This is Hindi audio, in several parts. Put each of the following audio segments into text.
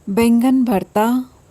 बैंगन भरता,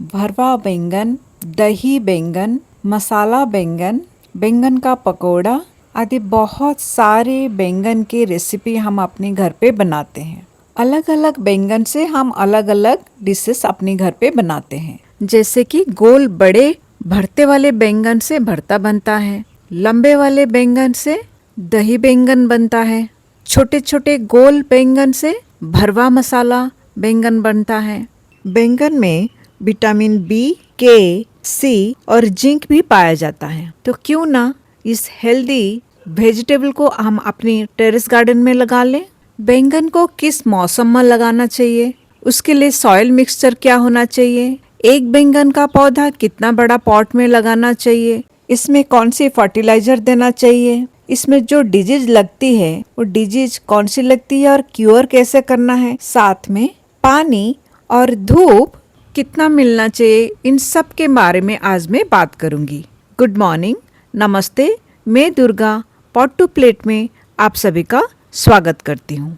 भरवा बैंगन, दही बैंगन, मसाला बैंगन, बैंगन का पकोड़ा आदि बहुत सारे बैंगन की रेसिपी हम अपने घर पे बनाते हैं। अलग अलग बैंगन से हम अलग अलग डिशेस अपने घर पे बनाते हैं। जैसे कि गोल बड़े भरते वाले बैंगन से भरता बनता है, लंबे वाले बैंगन से दही बैंगन बनता है, छोटे छोटे गोल बैंगन से भरवा मसाला बैंगन बनता है। बैंगन में विटामिन बी, के, सी और जिंक भी पाया जाता है। तो क्यों ना इस हेल्दी वेजिटेबल को हम अपनी टेरेस गार्डन में लगा लें। बैंगन को किस मौसम में लगाना चाहिए, उसके लिए सॉइल मिक्सचर क्या होना चाहिए, एक बैंगन का पौधा कितना बड़ा पॉट में लगाना चाहिए, इसमें कौन सी फर्टिलाइजर देना चाहिए, इसमें जो डिजीज लगती है वो डिजीज कौन सी लगती है और क्योर कैसे करना है, साथ में पानी और धूप कितना मिलना चाहिए, इन सब के बारे में आज मैं बात करूंगी। गुड मॉर्निंग, नमस्ते, मैं दुर्गा पॉट टू प्लेट में आप सभी का स्वागत करती हूँ।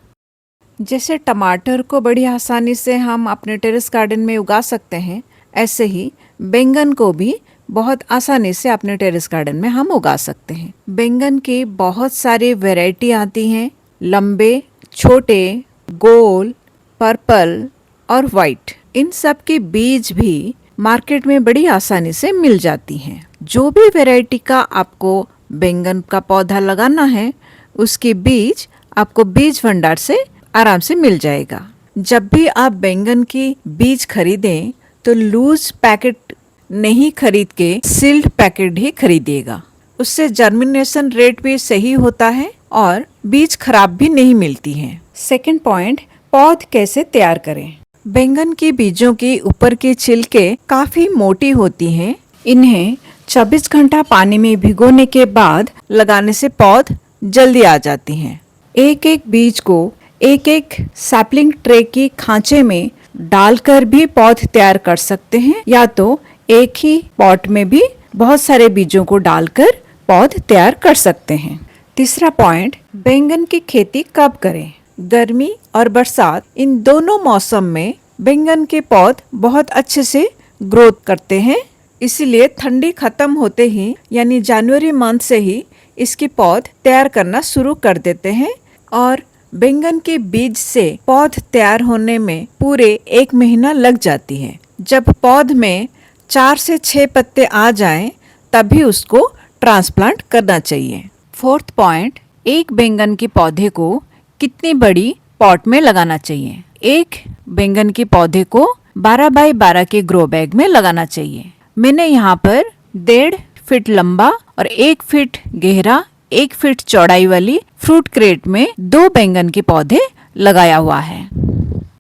जैसे टमाटर को बड़ी आसानी से हम अपने टेरेस गार्डन में उगा सकते हैं, ऐसे ही बैंगन को भी बहुत आसानी से अपने टेरेस गार्डन में हम उगा सकते हैं। बैंगन की बहुत सारी वैरायटी आती हैं, लंबे, छोटे, गोल, पर्पल और वाइट। इन सब के बीज भी मार्केट में बड़ी आसानी से मिल जाती हैं। जो भी वैरायटी का आपको बैंगन का पौधा लगाना है, उसके बीज आपको बीज भंडार से आराम से मिल जाएगा। जब भी आप बैंगन की बीज खरीदें तो लूज पैकेट नहीं खरीद के सील्ड पैकेट ही खरीदिएगा। उससे जर्मिनेशन रेट भी सही होता है और बीज खराब भी नहीं मिलती हैं। सेकंड पॉइंट, पौध कैसे तैयार करें। बैंगन के बीजों के ऊपर के छिलके काफी मोटी होती हैं। इन्हें 24 घंटा पानी में भिगोने के बाद लगाने से पौध जल्दी आ जाती हैं। एक एक बीज को एक एक सैपलिंग ट्रे की खांचे में डालकर भी पौध तैयार कर सकते हैं, या तो एक ही पॉट में भी बहुत सारे बीजों को डालकर पौध तैयार कर सकते हैं। तीसरा पॉइंट, बैंगन की खेती कब करें। गर्मी और बरसात इन दोनों मौसम में बैंगन के पौध बहुत अच्छे से ग्रोथ करते हैं। इसीलिए ठंडी खत्म होते ही यानी जनवरी मंथ से ही इसकी पौध तैयार करना शुरू कर देते हैं और बैंगन के बीज से पौध तैयार होने में पूरे 1 महीना लग जाती है। जब पौध में 4 से 6 पत्ते आ जाएं, तभी उसको ट्रांसप्लांट करना चाहिए। फोर्थ पॉइंट, एक बैंगन के पौधे को कितनी बड़ी पॉट में लगाना चाहिए। एक बैंगन के पौधे को 12 बाय 12 के ग्रो बैग में लगाना चाहिए। मैंने यहाँ पर 1.5 फीट लंबा और 1 फीट गहरा 1 फीट चौड़ाई वाली फ्रूट क्रेट में 2 बैंगन के पौधे लगाया हुआ है।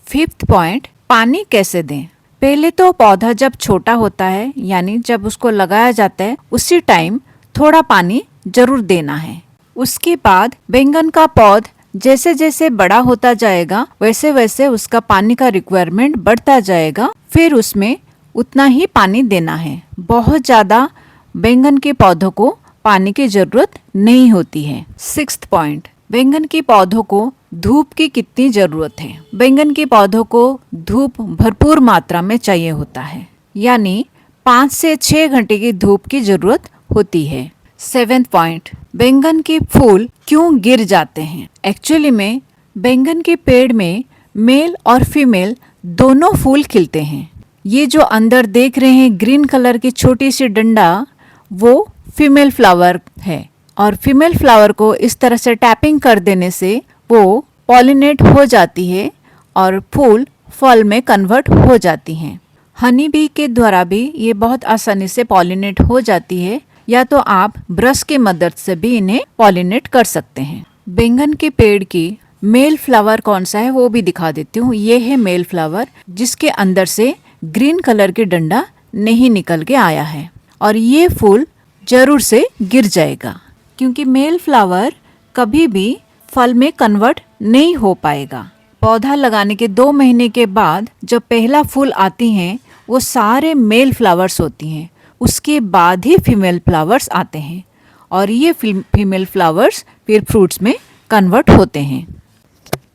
फिफ्थ पॉइंट, पानी कैसे दें। पहले तो पौधा जब छोटा होता है यानी जब उसको लगाया जाता है उसी टाइम थोड़ा पानी जरूर देना है। उसके बाद बैंगन का पौध जैसे जैसे बड़ा होता जाएगा वैसे वैसे उसका पानी का रिक्वायरमेंट बढ़ता जाएगा, फिर उसमें उतना ही पानी देना है। बहुत ज्यादा बैंगन के पौधों को पानी की जरूरत नहीं होती है। सिक्स्थ पॉइंट, बैंगन के पौधों को धूप की कितनी जरूरत है। बैंगन के पौधों को धूप भरपूर मात्रा में चाहिए होता है, यानी 5 से 6 घंटे की धूप की जरूरत होती है। सेवेंथ पॉइंट, बैंगन के फूल क्यों गिर जाते हैं। एक्चुअली में बैंगन के पेड़ में मेल और फीमेल दोनों फूल खिलते हैं। ये जो अंदर देख रहे हैं ग्रीन कलर की छोटी सी डंडा, वो फीमेल फ्लावर है और फीमेल फ्लावर को इस तरह से टैपिंग कर देने से वो पॉलिनेट हो जाती है और फूल फल में कन्वर्ट हो जाती हैं। हनी बी के द्वारा भी ये बहुत आसानी से पॉलिनेट हो जाती है, या तो आप ब्रश की मदद से भी इन्हें पॉलिनेट कर सकते हैं। बैंगन के पेड़ की मेल फ्लावर कौन सा है वो भी दिखा देती हूँ। ये है मेल फ्लावर जिसके अंदर से ग्रीन कलर की डंडा नहीं निकल के आया है और ये फूल जरूर से गिर जाएगा क्योंकि मेल फ्लावर कभी भी फल में कन्वर्ट नहीं हो पाएगा। पौधा लगाने के 2 महीने के बाद जब पहला फूल आती हैं वो सारे मेल फ्लावर्स होती हैं, उसके बाद ही फीमेल फ्लावर्स आते हैं और ये फीमेल फ्लावर्स फिर फ्रूट्स में कन्वर्ट होते हैं।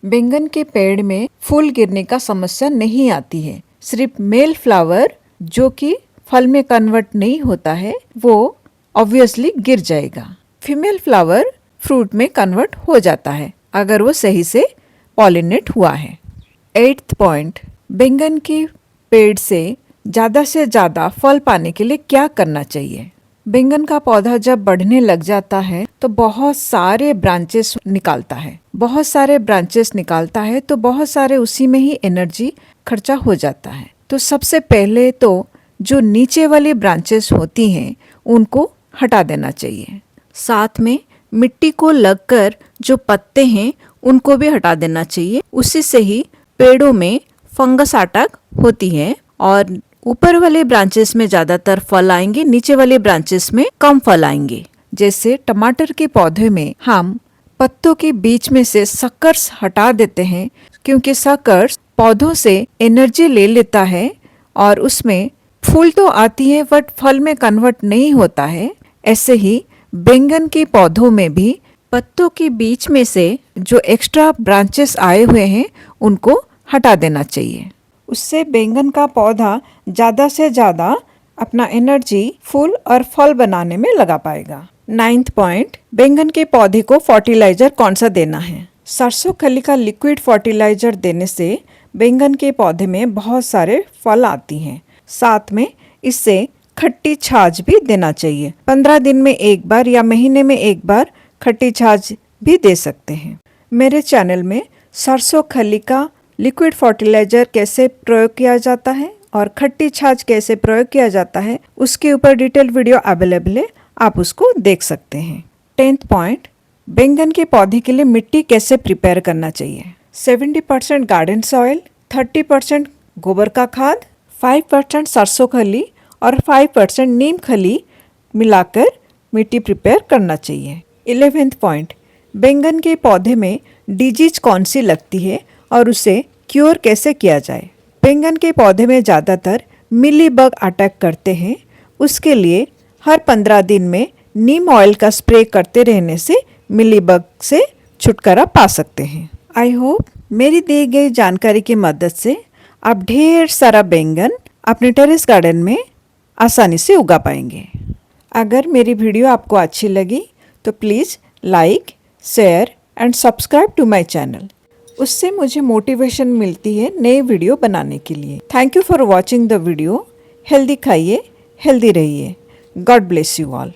बैंगन के पेड़ में फूल गिरने का समस्या नहीं आती है सिर्फ मेल फ्लावर जो कि फल में कन्वर्ट नहीं होता है वो ऑब्वियसली गिर जाएगा। फीमेल फ्लावर फ्रूट में कन्वर्ट हो जाता है अगर वो सही से पॉलिनेट हुआ है। 8th पॉइंट, बैंगन की पेड़ से ज़्यादा फल पाने के लिए क्या करना चाहिए। बैंगन का पौधा जब बढ़ने लग जाता है तो बहुत सारे ब्रांचेस निकालता है। तो बहुत सारे उसी में ही एनर्जी खर्चा हो जाता है। तो सबसे पहले तो जो नीचे वाली ब्रांचेस होती हैं उनको हटा देना चाहिए। साथ में मिट्टी को लगकर जो पत्ते हैं उनको भी हटा देना चाहिए। उसी से ही पेड़ों में फंगस अटैक होती है और ऊपर वाले ब्रांचेस में ज्यादातर फल आएंगे, नीचे वाले ब्रांचेस में कम फल आएंगे। जैसे टमाटर के पौधे में हम पत्तों के बीच में से सकर्स हटा देते हैं क्योंकि सकर्स पौधों से एनर्जी ले लेता है और उसमें फूल तो आती है बट फल में कन्वर्ट नहीं होता है। ऐसे ही बैंगन के पौधों में भी पत्तों के बीच में से जो एक्स्ट्रा ब्रांचेस आए हुए हैं उनको हटा देना चाहिए। उससे बैंगन का पौधा ज़्यादा से ज़्यादा अपना एनर्जी फूल और फल बनाने में लगा पाएगा। 9th पॉइंट, बैंगन के पौधे को फर्टिलाइजर कौन सा देना है। सरसों खली का लिक्विड फर्टिलाइजर देने से बैंगन के पौधे में बहुत सारे फल आती हैं। साथ में इससे खट्टी छाछ भी देना चाहिए। 15 दिन में एक बार या महीने में एक बार खट्टी छाछ भी दे सकते हैं। मेरे चैनल में सरसों खली का लिक्विड फर्टिलाइजर कैसे प्रयोग किया जाता है और खट्टी छाछ कैसे प्रयोग किया जाता है उसके ऊपर डिटेल वीडियो अवेलेबल है, आप उसको देख सकते हैं। 10th पॉइंट, बैंगन के पौधे के लिए मिट्टी कैसे प्रिपेयर करना चाहिए। 70% गार्डन सॉइल, 30% गोबर का खाद, 5% सरसों खली और 5% नीम खली मिलाकर मिट्टी प्रिपेयर करना चाहिए। 11th पॉइंट, बैंगन के पौधे में डिजीज कौन सी लगती है और उसे क्योर कैसे किया जाए। बैंगन के पौधे में ज़्यादातर मिली बग अटैक करते हैं, उसके लिए हर 15 दिन में नीम ऑयल का स्प्रे करते रहने से मिली बग से छुटकारा पा सकते हैं। आई होप मेरी दी गई जानकारी की मदद से आप ढेर सारा बैंगन अपने टेरेस गार्डन में आसानी से उगा पाएंगे। अगर मेरी वीडियो आपको अच्छी लगी तो please like, share and subscribe to my channel. उससे मुझे मोटिवेशन मिलती है नए वीडियो बनाने के लिए। Thank you for watching the video. Healthy खाइए, हेल्दी रहिए। God bless you all.